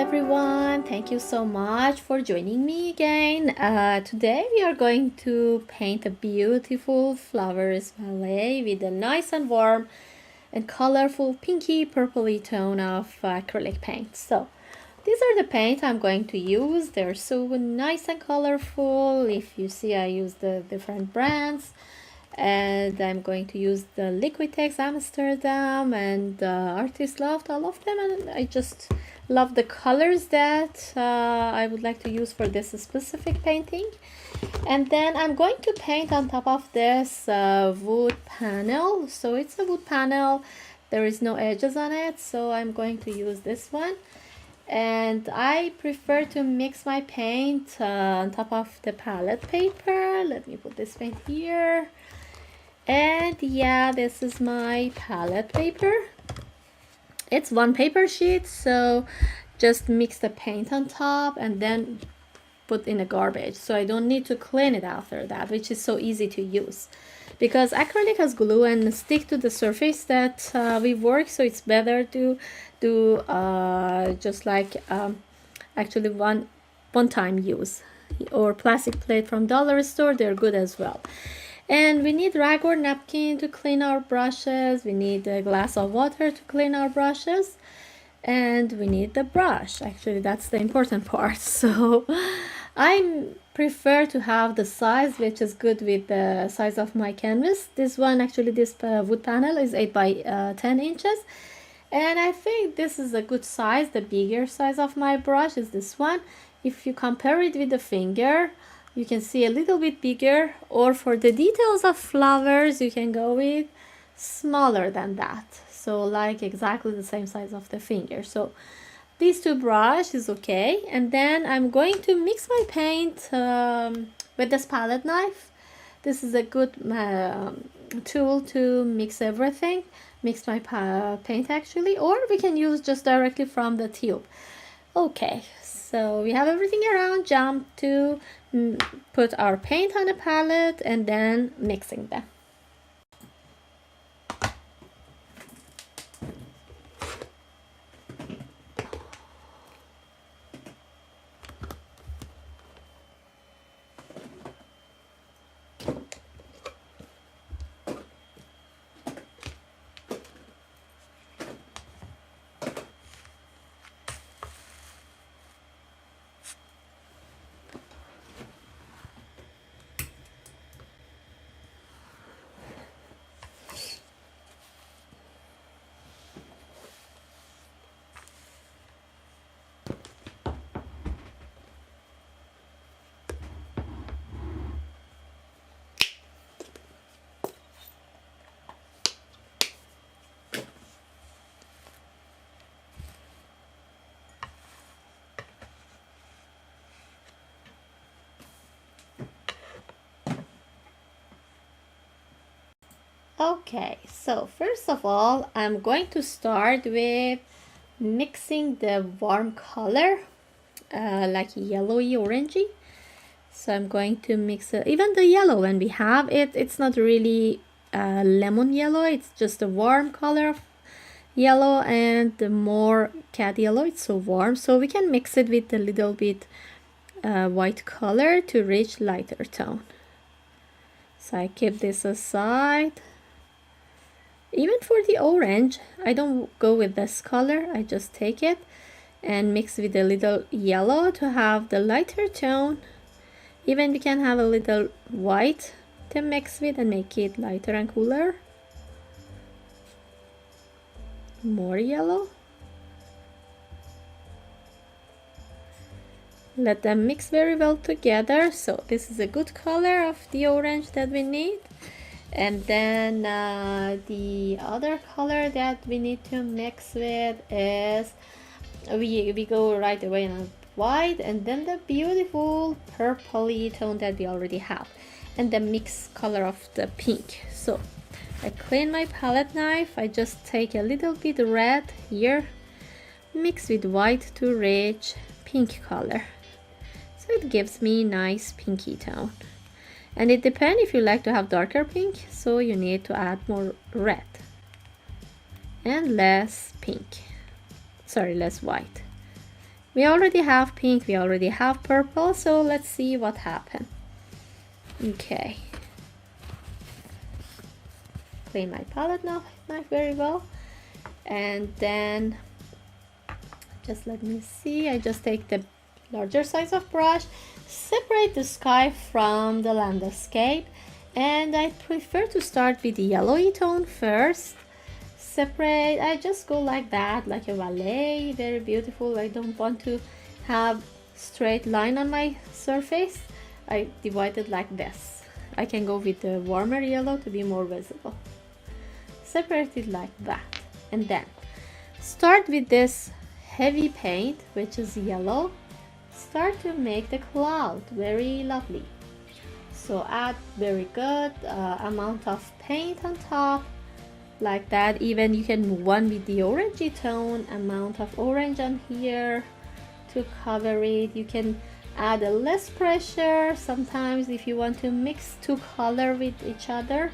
everyone, thank you so much for joining me again. Today we are going to paint a beautiful flowers ballet with a nice and warm and colorful pinky purpley tone of acrylic paint. So these are the paint I'm going to use. They're so nice and colorful. If you see, I use the different brands, and I'm going to use the Liquitex Amsterdam, and artists loved all of them, and I just love the colors that I would like to use for this specific painting. And then I'm going to paint on top of this wood panel. So it's a wood panel, there is no edges on it, so I'm going to use this one. And I prefer to mix my paint on top of the palette paper. Let me put this paint here. And yeah, this is my palette paper. It's one paper sheet, so just mix the paint on top and then put in a garbage, so I don't need to clean it after that, which is so easy to use because acrylic has glue and stick to the surface that we work, so it's better to do just like actually one time use, or plastic plate from dollar store, they're good as well. And we need rag or napkin to clean our brushes. We need a glass of water to clean our brushes. And we need the brush. Actually, that's the important part. So I prefer to have the size which is good with the size of my canvas. This one, actually, this wood panel is 8 by 10 inches. And I think this is a good size. The bigger size of my brush is this one. If you compare it with the finger, you can see a little bit bigger, or for the details of flowers you can go with smaller than that, so like exactly the same size of the finger. So these two brush is okay. And then I'm going to mix my paint with this palette knife. This is a good tool to mix everything, mix my paint actually, or we can use just directly from the tube. Okay, so we have everything around. Jump to put our paint on a palette and then mixing them. Okay, so first of all, I'm going to start with mixing the warm color, like yellowy orangey. So I'm going to mix it. Even the yellow when we have it, it's not really lemon yellow, it's just a warm color of yellow, and the more cat yellow, it's so warm, so we can mix it with a little bit white color to reach lighter tone. So I keep this aside. Even for the orange, I don't go with this color, I just take it and mix with a little yellow to have the lighter tone. Even we can have a little white to mix with and make it lighter and cooler. More yellow. Let them mix very well together. So this is a good color of the orange that we need. And then the other color that we need to mix with is we go right away on white, and then the beautiful purpley tone that we already have, and the mixed color of the pink. So I clean my palette knife, I just take a little bit red here, mix with white to reach pink color, so it gives me nice pinky tone. And it depends if you like to have darker pink, so you need to add more red and less pink, sorry, less white. We already have pink, we already have purple, so let's see what happened. Okay. Clean my palette knife very well. And then, just let me see, I just take the larger size of brush, separate the sky from the landscape, and I prefer to start with the yellowy tone first. Separate, I just go like that, like a ballet, very beautiful. I don't want to have straight line on my surface. I divide it like this. I can go with the warmer yellow to be more visible. Separate it like that, and then start with this heavy paint, which is yellow. Start to make the cloud very lovely. So add very good amount of paint on top, like that. Even you can move on with the orangey tone, amount of orange on here to cover it. You can add a less pressure sometimes if you want to mix two color with each other,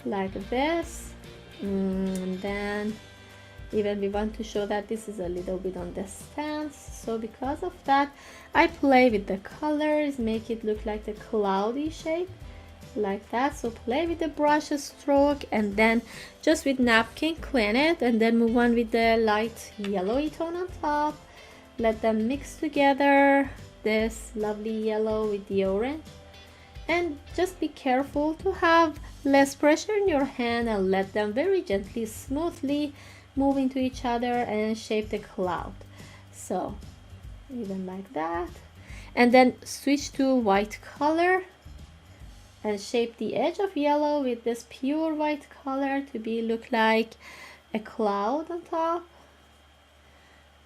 like this. And then even we want to show that this is a little bit on the stance, so because of that I play with the colors, make it look like the cloudy shape, like that. So play with the brush stroke, and then just with napkin clean it, and then move on with the light yellowy tone on top. Let them mix together, this lovely yellow with the orange, and just be careful to have less pressure in your hand and let them very gently, smoothly move into each other and shape the cloud. So even like that, and then switch to white color and shape the edge of yellow with this pure white color to be look like a cloud on top.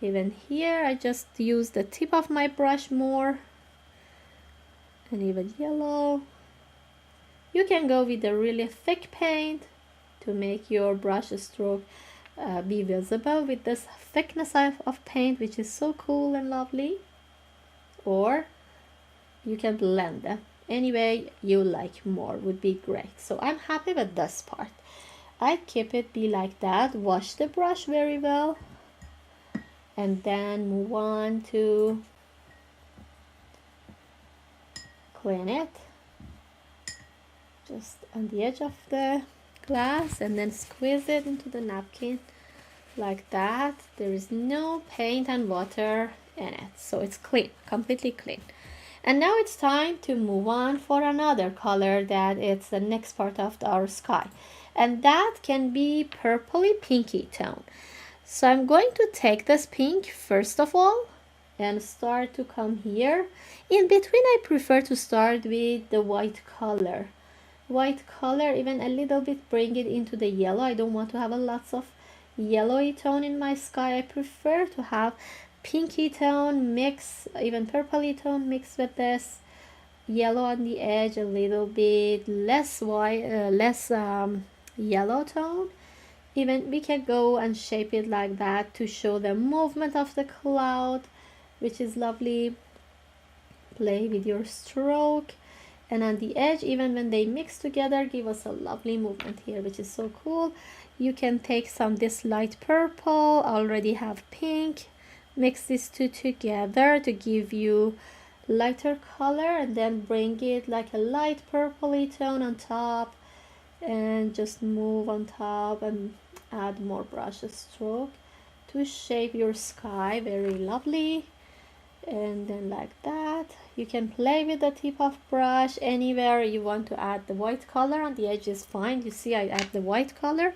Even here I just use the tip of my brush more, and even yellow. You can go with a really thick paint to make your brush stroke be visible with this thickness of paint, which is so cool and lovely. Or you can blend them any way you like more, would be great. So I'm happy with this part. I keep it be like that. Wash the brush very well, and then move on to clean it just on the edge of the glass, and then squeeze it into the napkin like that. There is no paint and water in it, so it's clean, completely clean. And now it's time to move on for another color that it's the next part of our sky, and that can be purpley pinky tone. So I'm going to take this pink first of all and start to come here. In between I prefer to start with the white color, even a little bit, bring it into the yellow. I don't want to have a lots of yellowy tone in my sky. I prefer to have pinky tone mix, even purpley tone mix with this yellow on the edge, a little bit less white, less yellow tone. Even we can go and shape it like that to show the movement of the cloud, which is lovely. Play with your stroke, and on the edge, even when they mix together, give us a lovely movement here, which is so cool. You can take some this light purple, already have pink, mix these two together to give you lighter color, and then bring it like a light purpley tone on top, and just move on top and add more brush stroke to shape your sky very lovely. And then like that, you can play with the tip of brush anywhere you want to add the white color. On the edge is fine. You see I add the white color,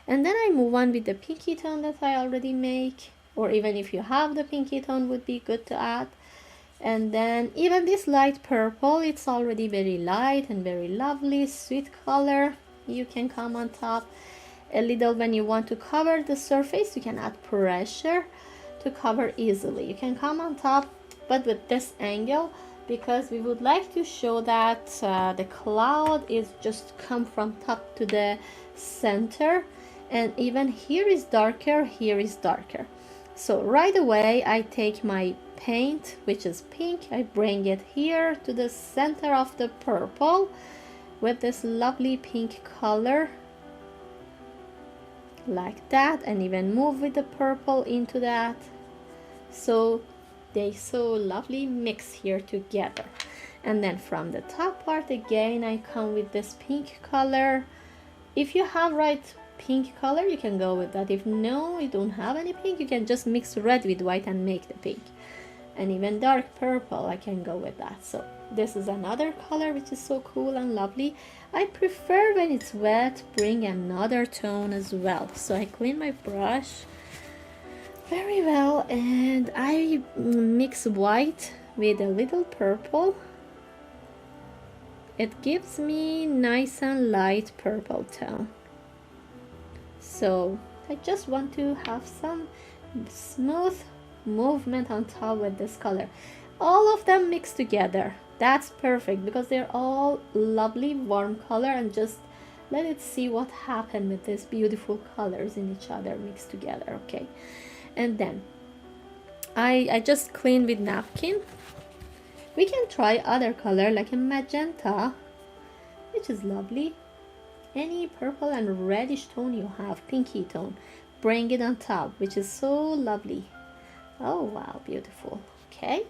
and then I move on with the pinky tone that I already make, or even if you have the pinky tone would be good to add. And then even this light purple, it's already very light and very lovely, sweet color. You can come on top a little when you want to cover the surface. You can add pressure to cover easily. You can come on top, but with this angle, because we would like to show that the cloud is just come from top to the center, and even here is darker, here is darker. So right away I take my paint, which is pink, I bring it here to the center of the purple with this lovely pink color, like that, and even move with the purple into that. So they so lovely mix here together. And then from the top part again, I come with this pink color. If you have right pink color, you can go with that. If no, you don't have any pink, you can just mix red with white and make the pink. And even dark purple, I can go with that. So this is another color which is so cool and lovely. I prefer when it's wet, bring another tone as well. So I clean my brush very well and I mix white with a little purple. It gives me nice and light purple tone. So I just want to have some smooth movement on top with this color. All of them mixed together. That's perfect because they're all lovely warm color, and just let it see what happened with these beautiful colors in each other mixed together. Okay, and then I just clean with napkin. We can try other color like a magenta, which is lovely. Any purple and reddish tone you have, pinky tone, bring it on top, which is so lovely. Oh wow, beautiful. Okay,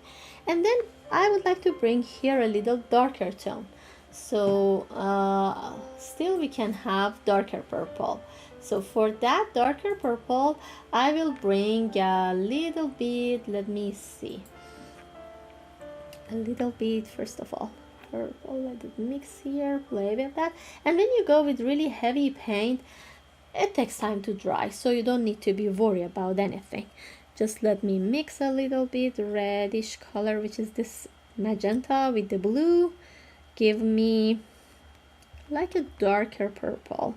and then I would like to bring here a little darker tone. So still we can have darker purple. So for that darker purple, I will bring a little bit, let me see, a little bit first of all purple. Let it mix here, play with that. And when you go with really heavy paint, it takes time to dry, so you don't need to be worried about anything. Just let me mix a little bit reddish color, which is this magenta, with the blue. Give me like a darker purple.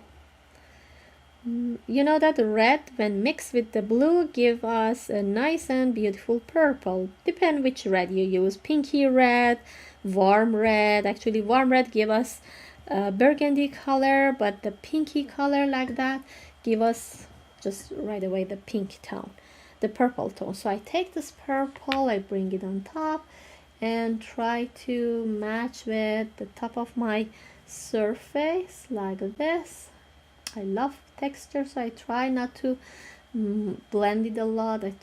You know that red, when mixed with the blue, give us a nice and beautiful purple. Depend which red you use, pinky red, warm red. Actually warm red give us a burgundy color, but the pinky color like that give us just right away the pink tone, the purple tone. So I take this purple, I bring it on top and try to match with the top of my surface like this. I love texture, so I try not to blend it a lot. I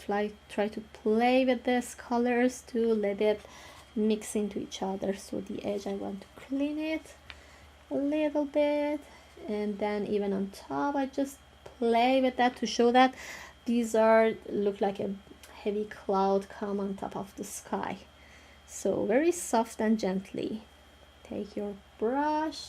try to play with these colors to let it mix into each other. So the edge, I want to clean it a little bit, and then even on top I just play with that to show that these are look like a heavy cloud come on top of the sky. So very soft and gently take your brush,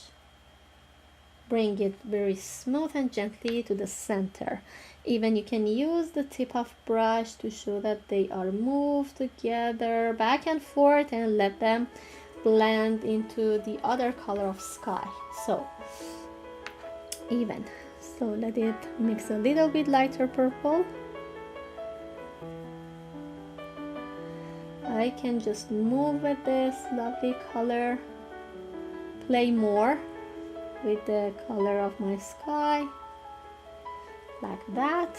bring it very smooth and gently to the center. Even you can use the tip of brush to show that they are moved together back and forth, and let them blend into the other color of sky. So even so, let it mix a little bit lighter purple. I can just move with this lovely color, play more with the color of my sky like that.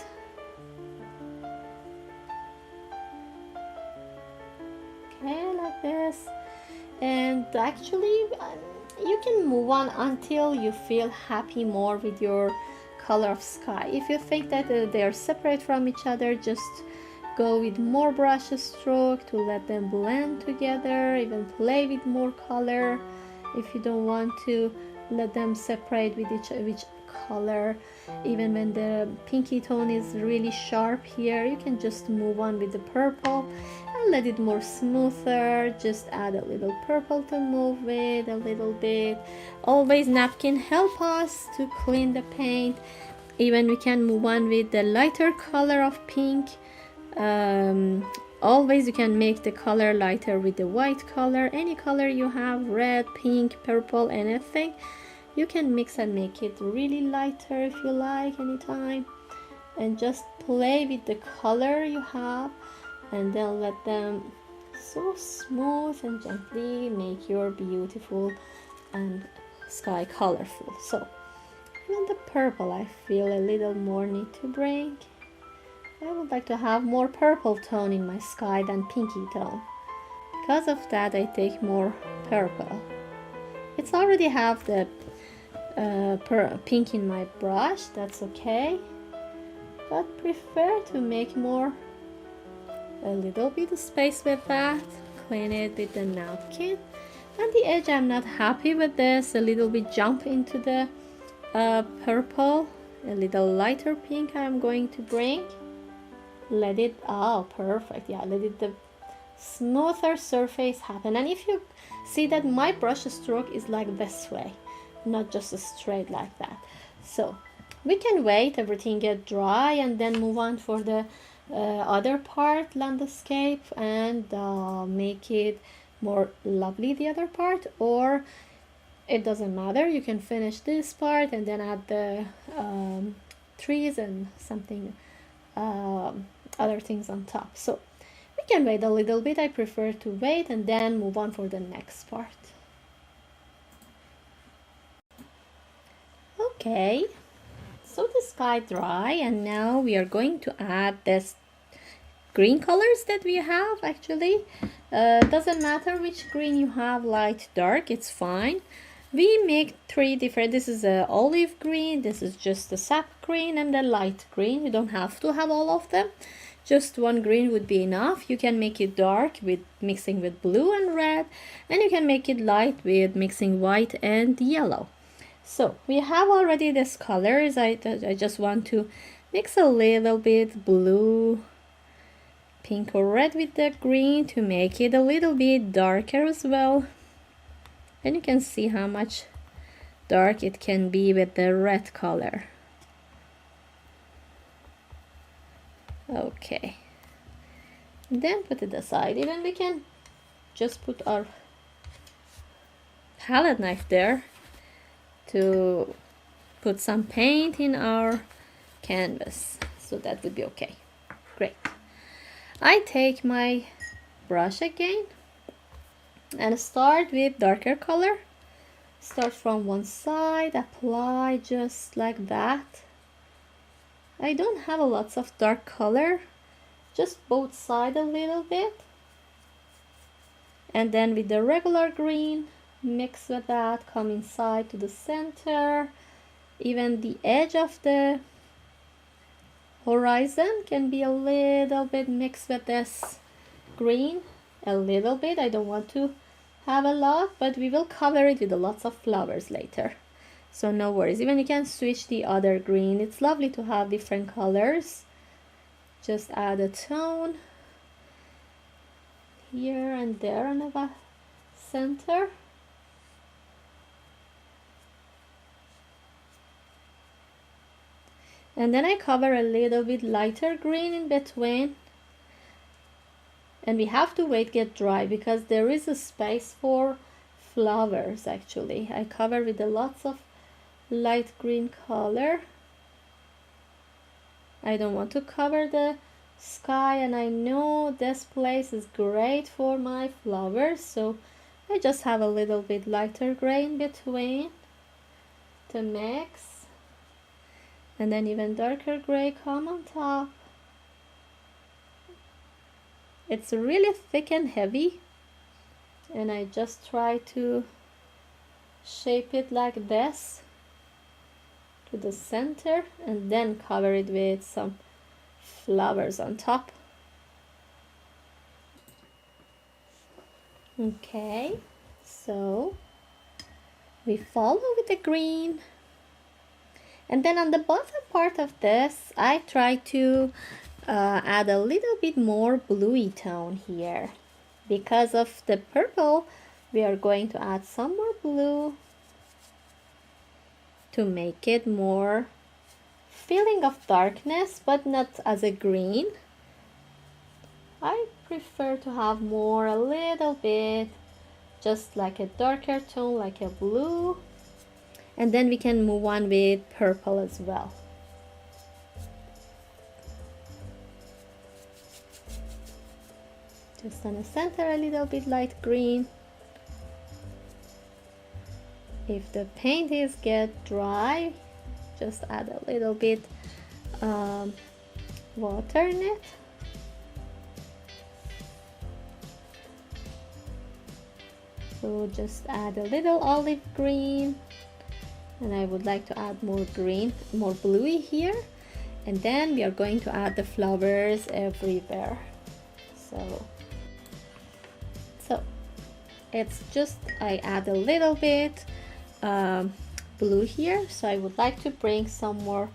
Okay, like this. And actually you can move on until you feel happy more with your color of sky. If you think that they are separate from each other, just go with more brush stroke to let them blend together. Even play with more color if you don't want to let them separate with each color. Even when the pinky tone is really sharp here, you can just move on with the purple and let it more smoother. Just add a little purple to move with a little bit. Always napkin help us to clean the paint. Even we can move on with the lighter color of pink. Always you can make the color lighter with the white color. Any color you have, red, pink, purple, anything, you can mix and make it really lighter if you like anytime. And just play with the color you have, and then let them so smooth and gently make your beautiful and sky colorful. So even the purple I feel a little more need to bring. I would like to have more purple tone in my sky than pinky tone. Because of that I take more purple. It's already have the pink in my brush, that's okay, but prefer to make more a little bit of space with that. Clean it with the napkin. And the edge, I'm not happy with this. A little bit jump into the purple. A little lighter pink I'm going to bring. Let it, oh, perfect. Yeah, let it, the smoother surface happen. And if you see that my brush stroke is like this way, not just straight like that. So we can wait everything get dry and then move on for the other part, landscape, and make it more lovely, the other part. Or it doesn't matter, you can finish this part and then add the trees and something other things on top. So we can wait a little bit. I prefer to wait and then move on for the next part. Okay, so the sky dry, and now we are going to add this green colors that we have. Actually, doesn't matter which green you have, light, dark, it's fine. We make three different. This is a olive green, this is just the sap green, and the light green. You don't have to have all of them, just one green would be enough. You can make it dark with mixing with blue and red, and you can make it light with mixing white and yellow. So we have already these colors. I just want to mix a little bit blue, pink or red with the green to make it a little bit darker as well. And you can see how much dark it can be with the red color. Okay, then put it aside. Even we can just put our palette knife there to put some paint in our canvas, so that would be okay. Great. I take my brush again and start with darker color. Start from one side, apply just like that. I don't have a lots of dark color, just both sides a little bit, and then with the regular green mix with that, come inside to the center. Even the edge of the horizon can be a little bit mixed with this green, a little bit. I don't want to have a lot, but we will cover it with lots of flowers later, so no worries. Even you can switch the other green. It's lovely to have different colors. Just add a tone here and there in the center. And then I cover a little bit lighter green in between. And we have to wait get dry because there is a space for flowers actually. I cover with a lots of light green color. I don't want to cover the sky, and I know this place is great for my flowers, so I just have a little bit lighter gray in between to mix. And then even darker gray come on top. It's really thick and heavy, and I just try to shape it like this to the center and then cover it with some flowers on top. Okay, so we follow with the green. And then on the bottom part of this, I try to add a little bit more bluey tone here. Because of the purple, we are going to add some more blue to make it more feeling of darkness, but not as a green. I prefer to have more, a little bit, just like a darker tone, like a blue. And then we can move on with purple as well. Just on the center a little bit light green. If the paint is get dry, just add a little bit water in it. So just add a little olive green. And I would like to add more green, more bluey here. And then we are going to add the flowers everywhere. So it's just, I add a little bit blue here, so I would like to bring some more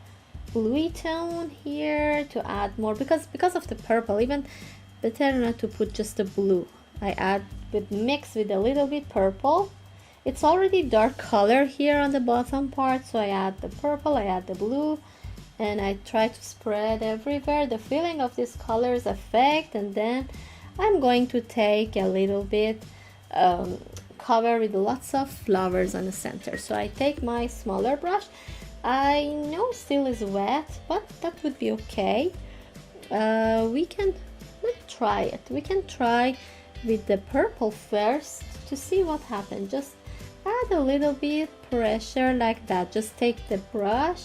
bluey tone here to add more, because of the purple. Even better not to put just the blue. I add with mix with a little bit purple. It's already dark color here on the bottom part, so I add the purple, I add the blue, and I try to spread everywhere the feeling of this color's effect. And then I'm going to take a little bit cover with lots of flowers on the center. So I take my smaller brush. I know still is wet, but that would be okay. Let's try it. We can try with the purple first to see what happens. Just add a little bit pressure like that. Just take the brush,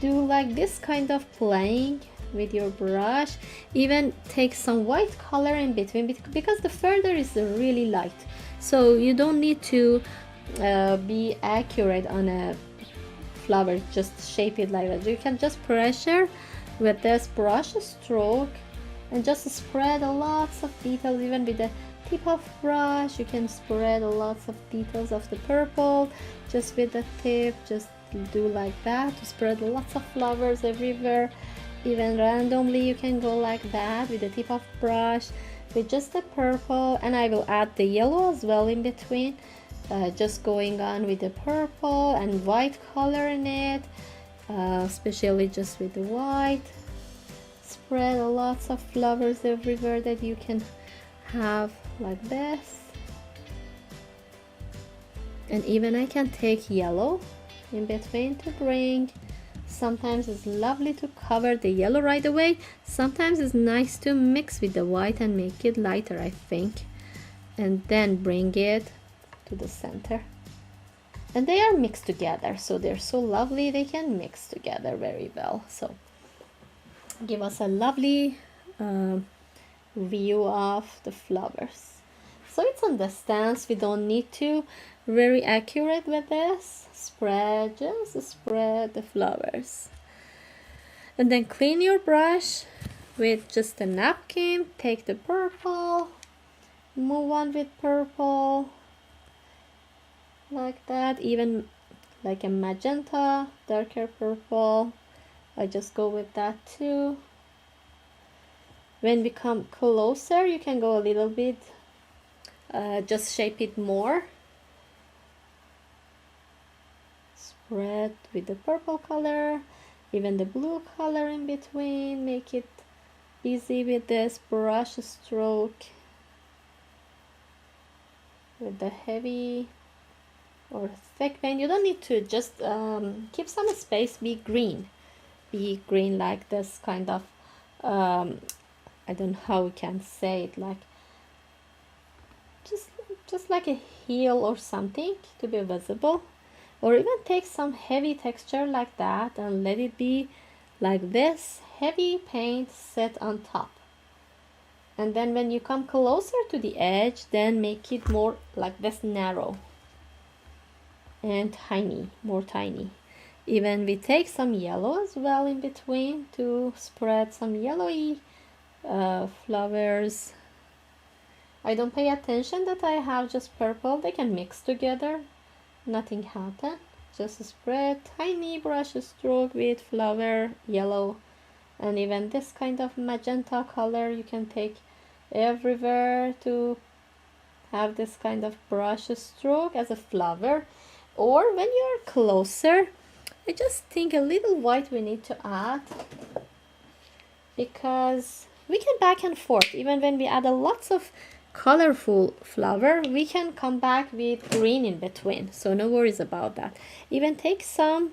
do like this kind of playing with your brush. Even take some white color in between, because the further is really light, so you don't need to be accurate on a flower. Just shape it like that. You can just pressure with this brush stroke and just spread a lots of details. Even with the tip of brush you can spread a lots of details of the purple. Just with the tip, just do like that to spread lots of flowers everywhere. Even randomly you can go like that with the tip of brush with just the purple. And I will add the yellow as well in between, just going on with the purple and white color in it, especially just with the white. Spread lots of flowers everywhere that you can have like this. And even I can take yellow in between to bring. Sometimes it's lovely to cover the yellow right away. Sometimes it's nice to mix with the white and make it lighter, I think, and then bring it to the center. And they are mixed together, so they're so lovely. They can mix together very well. So give us a lovely view of the flowers. So it's on the stance. We don't need to very accurate with this. Just spread the flowers. And then clean your brush with just a napkin. Take the purple, move on with purple like that. Even like a magenta, darker purple, I just go with that too. When we come closer you can go a little bit, just shape it more. Spread with the purple color, even the blue color in between. Make it easy with this brush stroke, with the heavy or thick paint. You don't need to, just keep some space. Be green like this kind of I don't know how we can say it, like just like a heel or something to be visible. Or even take some heavy texture like that and let it be like this heavy paint set on top. And then when you come closer to the edge, then make it more like this, narrow and tiny, more tiny. Even we take some yellow as well in between to spread some yellowy flowers. I don't pay attention that I have just purple. They can mix together, nothing happen. Just spread tiny brush stroke with flower yellow. And even this kind of magenta color you can take everywhere to have this kind of brush stroke as a flower. Or when you're closer, I just think a little white we need to add, because we can back and forth. Even when we add a lots of colorful flower, we can come back with green in between, so no worries about that. Even take some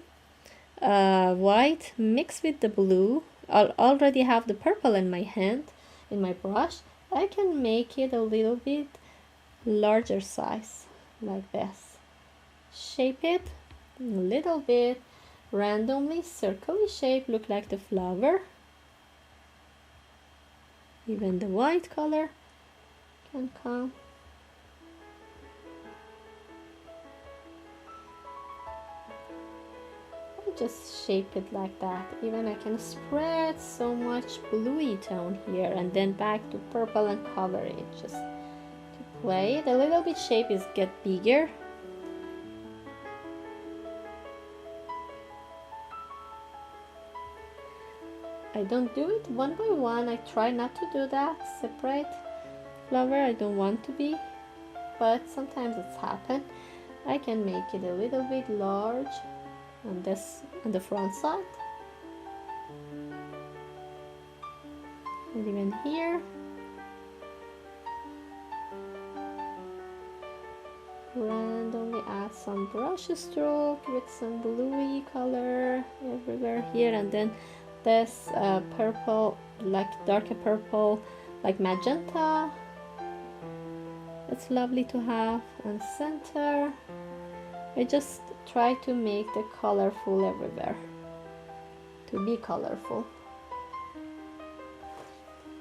white, mix with the blue. I already have the purple in my hand, in my brush. I can make it a little bit larger size like this. Shape it a little bit randomly, circular shape, look like the flower. Even the white color can come. just shape it like that. Even I can spread so much bluey tone here and then back to purple and color it. Just to play it a little bit, shape is get bigger. I don't do it one by one. I try not to do that separate flower. I don't want to be, but sometimes it's happened. I can make it a little bit large on the front side, and even here. Randomly add some brush stroke with some bluey color everywhere here, and then this purple, like darker purple, like magenta. It's lovely to have on center. I just try to make the colorful everywhere, to be colorful.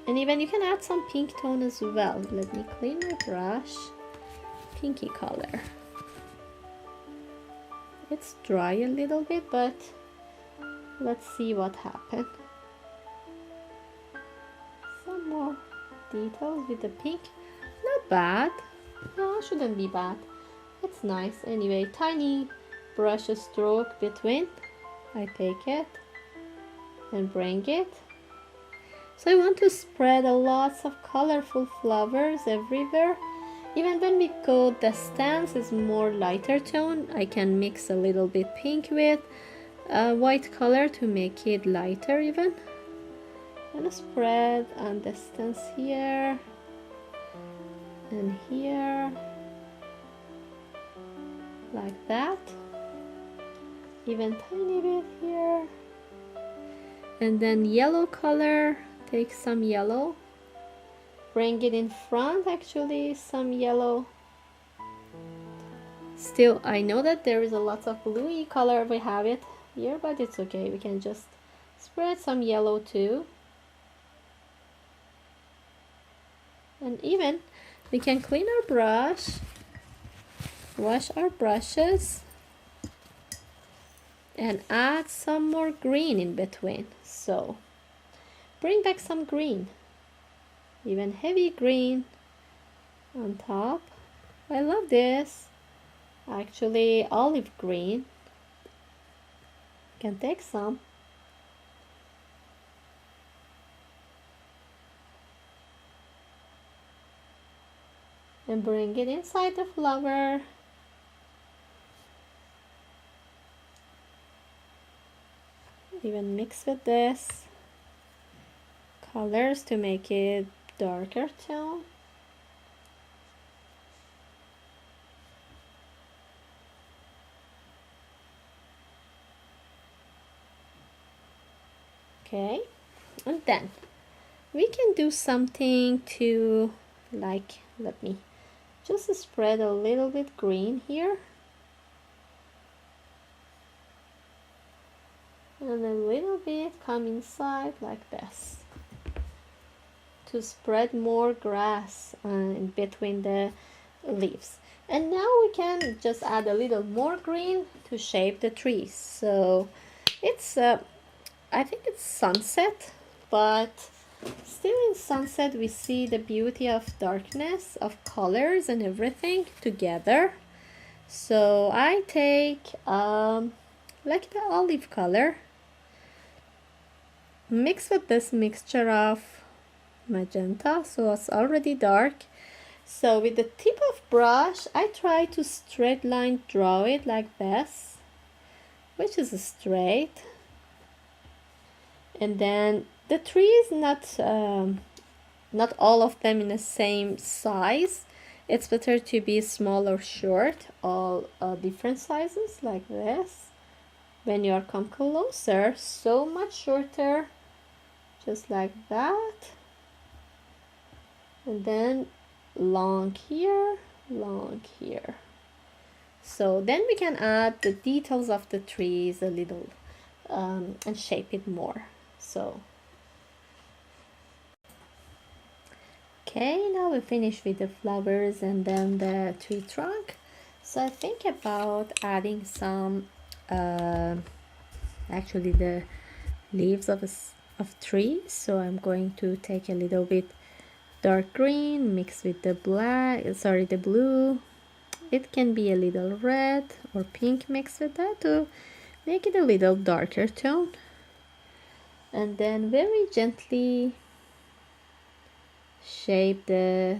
And even you can add some pink tone as well. Let me clean my brush. Pinky color. It's dry a little bit, but let's see what happened. Some more details with the pink. Not bad. No, shouldn't be bad. It's nice. Anyway, tiny brush stroke between. I take it and bring it. So I want to spread a lots of colorful flowers everywhere. Even when we go, the stance is more lighter tone. I can mix a little bit pink with white color to make it lighter even. I'm gonna spread on the stance here and here, like that. Even tiny bit here. And then yellow color, take some yellow. Bring it in front, actually, some yellow. Still, I know that there is a lot of bluey color, we have it here, but it's okay. We can just spread some yellow too. And even we can clean our brush, wash our brushes, and add some more green in between. So bring back some green, even heavy green on top. I love this, actually olive green. Can take some. And bring it inside the flower. Even mix with this colors to make it darker tone. Okay, and then we can do something to, like, let me just spread a little bit green here and a little bit come inside like this to spread more grass in between the leaves. And now we can just add a little more green to shape the trees. So it's I think it's sunset, but still in sunset we see the beauty of darkness, of colors and everything together. So I take like the olive color, mix with this mixture of magenta, so it's already dark. So with the tip of brush I try to straight line draw it like this, which is straight. And then the tree is not all of them in the same size. It's better to be small or short, all different sizes like this. When you are come closer, so much shorter, just like that. And then long here, long here. So then we can add the details of the trees a little and shape it more. So okay, now we finish with the flowers and then the tree trunk. So I think about adding some actually the leaves of trees. So I'm going to take a little bit dark green, mix with the the blue. It can be a little red or pink mixed with that to make it a little darker tone. And then very gently shape the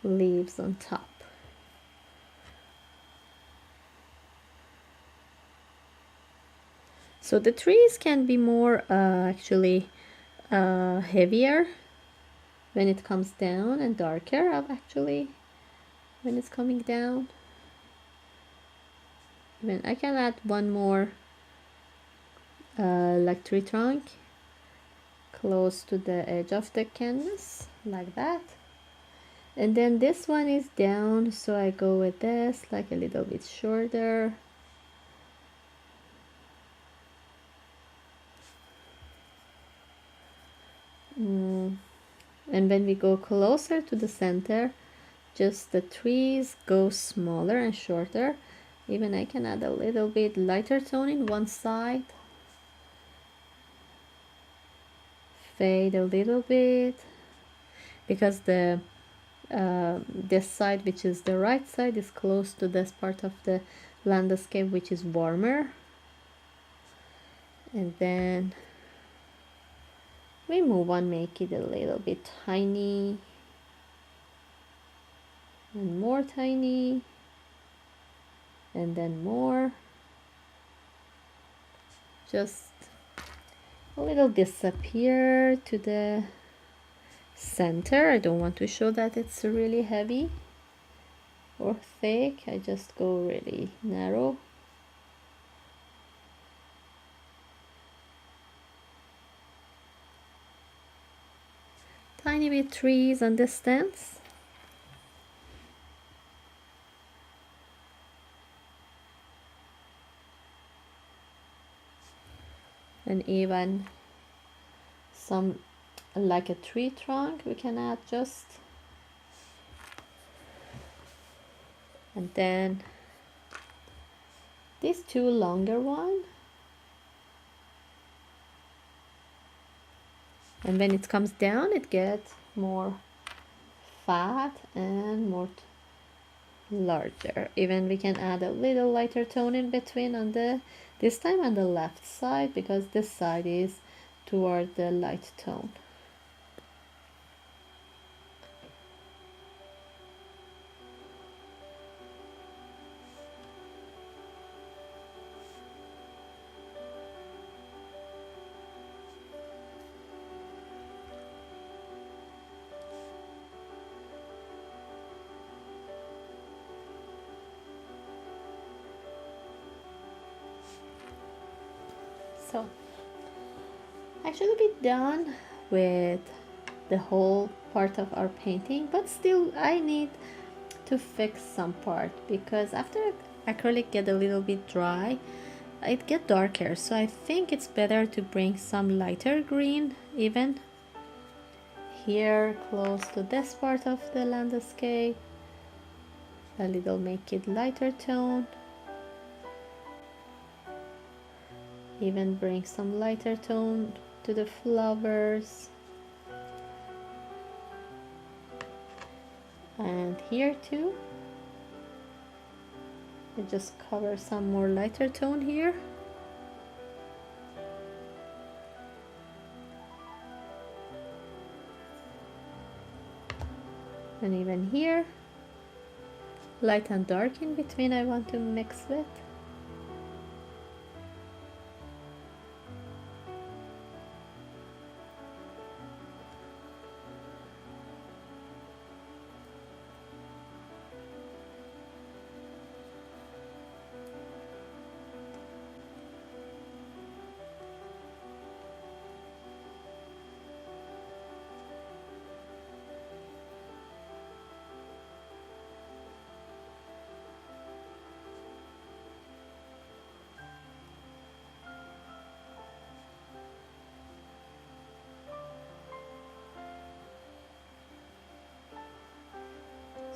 leaves on top. So the trees can be more actually heavier when it comes down and darker actually when it's coming down. Then I can add one more like tree trunk close to the edge of the canvas like that. And then this one is down, so I go with this like a little bit shorter. And when we go closer to the center, just the trees go smaller and shorter. Even I can add a little bit lighter tone in one side, fade a little bit, because the this side, which is the right side, is close to this part of the landscape which is warmer. And then we move on, make it a little bit tiny and more tiny, and then more, just a little disappear to the center. I don't want to show that it's really heavy or thick. I just go really narrow. Tiny bit trees on the stems. And even some like a tree trunk we can add just. And then these two longer one. And when it comes down, it gets more fat and more larger. Even we can add a little lighter tone in between on this time on the left side, because this side is toward the light tone. So actually be done with the whole part of our painting, but still I need to fix some part, because after acrylic get a little bit dry, it get darker. So I think it's better to bring some lighter green even here close to this part of the landscape, a little, make it lighter tone. Even bring some lighter tone to the flowers. And here too. I just cover some more lighter tone here. And even here, light and dark in between I want to mix with.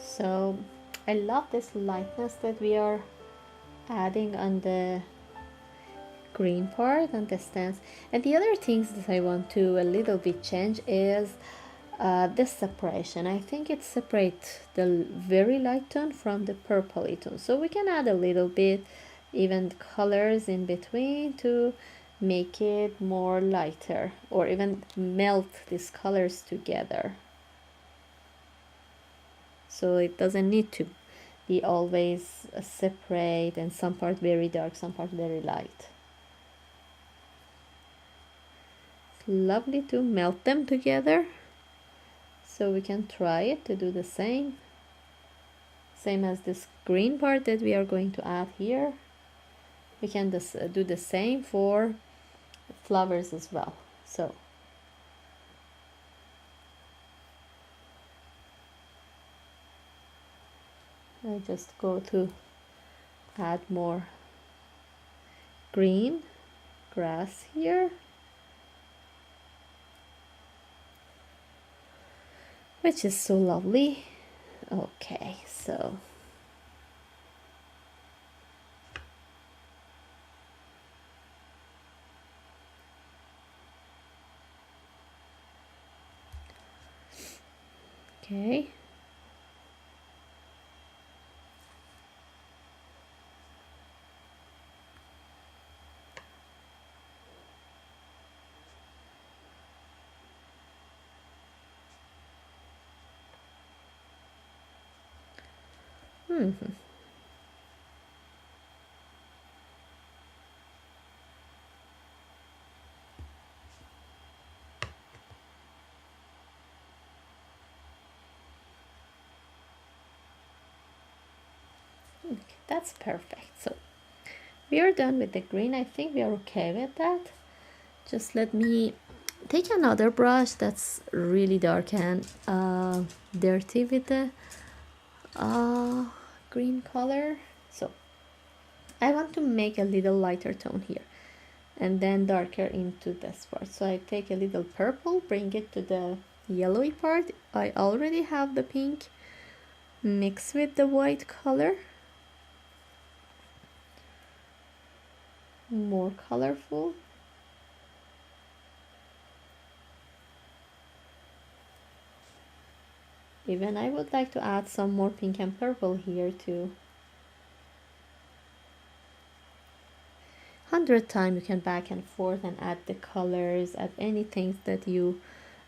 So I love this lightness that we are adding on the green part on the stems. And the other things that I want to a little bit change is this separation. I think it separates the very light tone from the purpley tone. So we can add a little bit even colors in between to make it more lighter, or even melt these colors together. So it doesn't need to be always separate and some part very dark, some part very light. It's lovely to melt them together. So we can try it to do the same as this green part that we are going to add here. We can just do the same for flowers as well. So I just go to add more green grass here, which is so lovely. Okay, so okay. Okay, that's perfect. So we are done with the green. I think we are okay with that. Just let me take another brush that's really dark and dirty with the green color. So I want to make a little lighter tone here and then darker into this part. So I take a little purple, bring it to the yellowy part. I already have the pink mix with the white color, more colorful. Even I would like to add some more pink and purple here too. 100 times you can back and forth and add the colors, add anything that you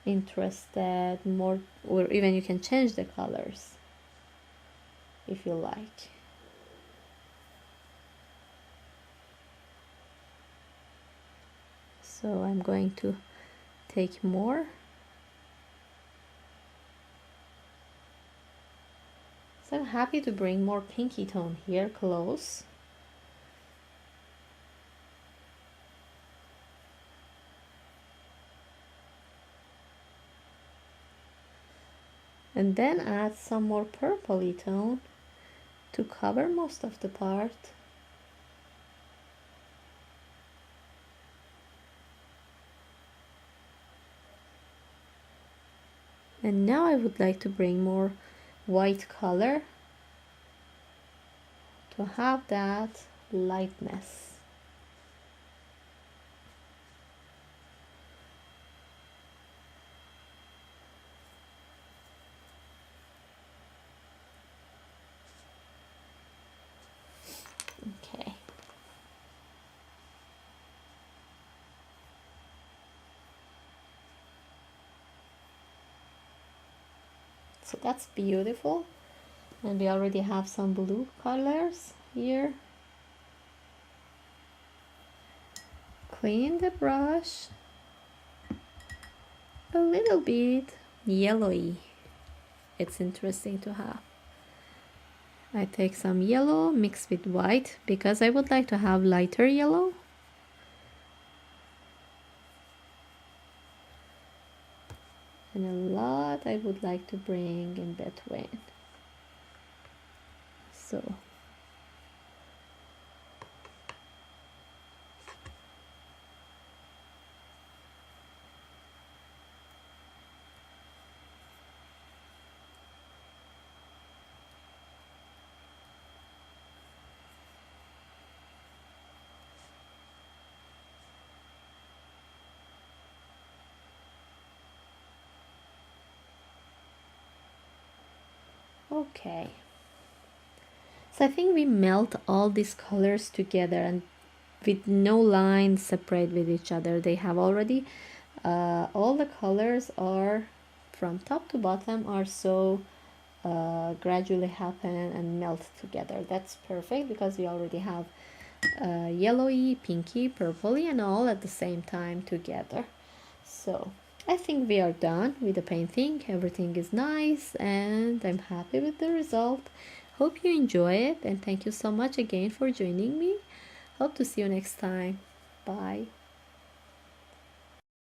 interested more, or even you can change the colors if you like. So I'm going to take more. So I'm happy to bring more pinky tone here close. And then add some more purpley tone to cover most of the part. And now I would like to bring more white color to have that lightness. Okay. So that's beautiful. And we already have some blue colors here. Clean the brush a little bit yellowy. It's interesting to have. I take some yellow mixed with white because I would like to have lighter yellow. And a lot I would like to bring in between. So Okay, so I think we melt all these colors together and with no lines separate with each other. They have already all the colors are from top to bottom are so gradually happen and melt together. That's perfect because we already have yellowy, pinky, purpley and all at the same time together. So I think we are done with the painting. Everything is nice and I'm happy with the result. Hope you enjoy it and thank you so much again for joining me. Hope to see you next time. Bye.